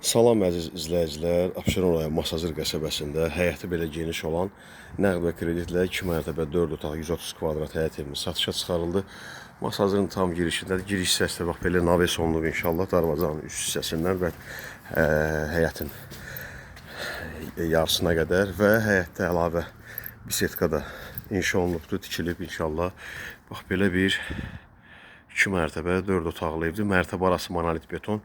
Salam əziz izləyicilər, Abşeron rayon Masazır qəsəbəsində həyəti belə geniş olan nəqd və kreditlə 2 mərtəbə 4 otaq 130 kvadrat həyət evimiz satışa çıxarıldı. Masazırın tam girişindədir. Giriş hissəsində bax belə naves olunub inşallah darvazanın üst hissəsindən və həyətin yarısına qədər və həyətdə əlavə bisetka da inşa olunubdur, tikilib inşallah. Bax belə bir 2 mərtəbə 4 otaqlı evdir. Mərtəbə arası monolit beton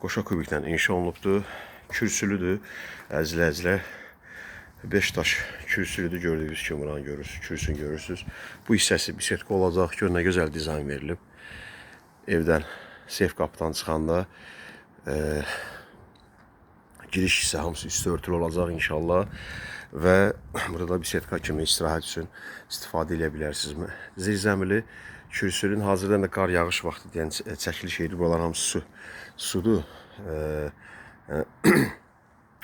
qoşa kubiklə inşa olunubdur. Kürsülüdür. Əzizlər 5 daş kürsülüdür. Gördüyünüz kimi buranı görürsünüz. Kürsünü görürsünüz. Bu hissəsi bisetka olacaq. Gör nə gözəl dizayn verilib. Evdən seyf qapıdan çıxanda giriş hissə hamısı üstü örtülü olacaq inşallah. Və burada bisetka kimi istirahət üçün istifadə edə bilərsiniz. Zirzəmili kürsünün hazırdan da qar yağış vaxtı deyən çəkiliş edir. Buralar hamısı sudur.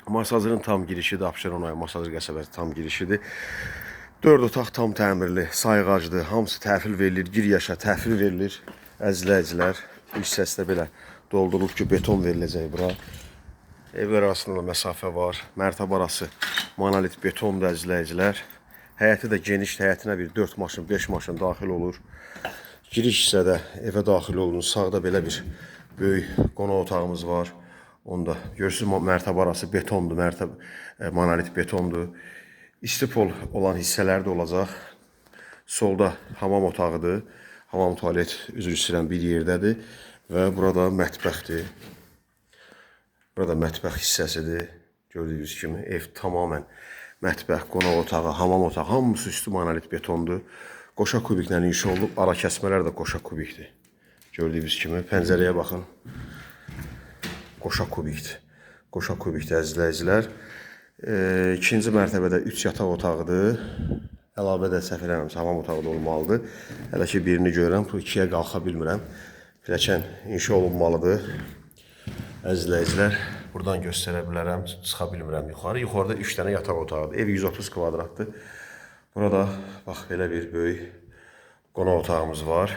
Masazırın tam girişidir. Abşeron rayon Masazır qəsəbəsi tam girişidir. 4 otaq tam təmirli, sayğacdır. Hamısı təhvil verilir, gir yaşa təhvil verilir. Əzizlər, bu hissəsi də belə doldurulub ki, beton veriləcək bura. Evlər arasında da məsafə var. Mərtəbə arası monolit betondur əzizlər. Həyəti də genişdir. Həyətinə bir 4 maşın, 5 maşın daxil olur. Giriş hissədə evə daxil olunuz. Sağda belə bir böyük qonaq otağımız var. Onda görürsünüz mərtəbə arası betondur, monolit betondur. İstipol olan hissələr də olacaq. Solda hamam otağıdır. Hamam tualet üzr istəyirəm bir yerdədir və burada mətbəxdir. Burada mətbəx hissəsidir. Gördüyünüz kimi ev tamamən mətbəx, qonaq otağı, hamam otağı hamısı üstü monolit betondur. Qoşa kubiklə inşa olunub. Ara kəsmələr də qoşa kubikdir. Gördüyünüz kimi pəncərəyə baxın. Qoşa kubikdir. Qoşa kubikdir əzizlər. İkinci mərtəbədə 3 yataq otağıdır. Əlavə də səhv eləmirəmsə hamam otağı da olmalıdır. Hələ ki birini görürəm, bu 2-yə qalxa bilmirəm. Pilləkən inşa olunmalıdır. Əzizlər, buradan göstərə bilərəm, çıxa bilmirəm yuxarı. Yuxarıda 3 dənə yataq otağıdır. Ev 130 kvadratdır. Burada bax belə bir böyük qonaq otağımız var.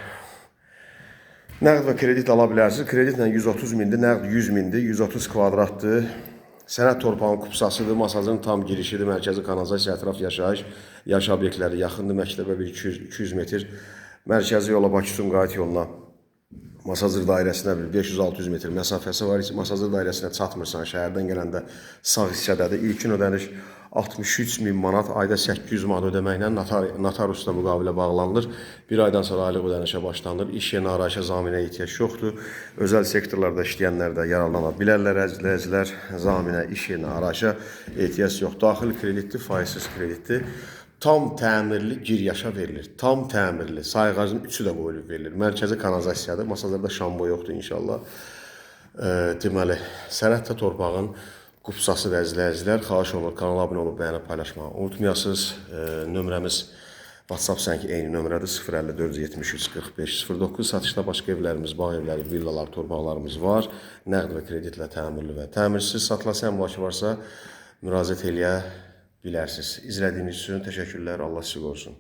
Nəqd və kredit ala bilərsiniz. Kreditlə 130 mindir, nəqd 100 mindir, 130 kvadratdır. Sənəd torpağın kupsasıdır, Masazırın tam girişidir, mərkəzi kanalizasiya, ətraf yaşayış, yaş obyektləri yaxındır, məktəbə bir 200 metr. Mərkəzi yola Bakı-Sumqayıt yoluna, Masazır dairəsinə bir 500-600 metr məsafəsi var. Masazır dairəsinə çatmırsan, şəhərdən gələndə sağ hissədədir. İlkin ödəniş 63 min manat, ayda 800 manat ödəməklə notarusla müqavilə bağlanılır. Bir aydan sonra aylıq ödənişə başlanılır. İş yerinə arayışa zaminə ehtiyac yoxdur. Özəl sektorlarda işləyənlər də yararlana bilərlər əzizlər. Zaminə, iş yerinə arayışa ehtiyac yox. Daxil kreditdir, faizsiz kreditdir. Tam təmirli giryaşa verilir. Tam təmirli. Sayğacın üçü də qoyulub verilir. Mərkəzi kanalizasiyadır. Masazırda şambo yoxdur inşallah. Deməli, sənəddə torpağın kupsasıdır əzizlər. Xahiş olunur, kanala abunə olub bəyənib paylaşmağı unutmayasınız. Nömrəmiz WhatsApp sanki eyni nömrədir. 054 73 45 09. Satışda başqa evlərimiz, bağ evləri, villalar, torpaqlarımız var. Nəqd və kreditlə təmirli və təmirsiz satılası əmlakı varsa müraciət eləyə bilərsiniz. İzlədiyiniz üçün təşəkkürlər. Allah sizi qorusun.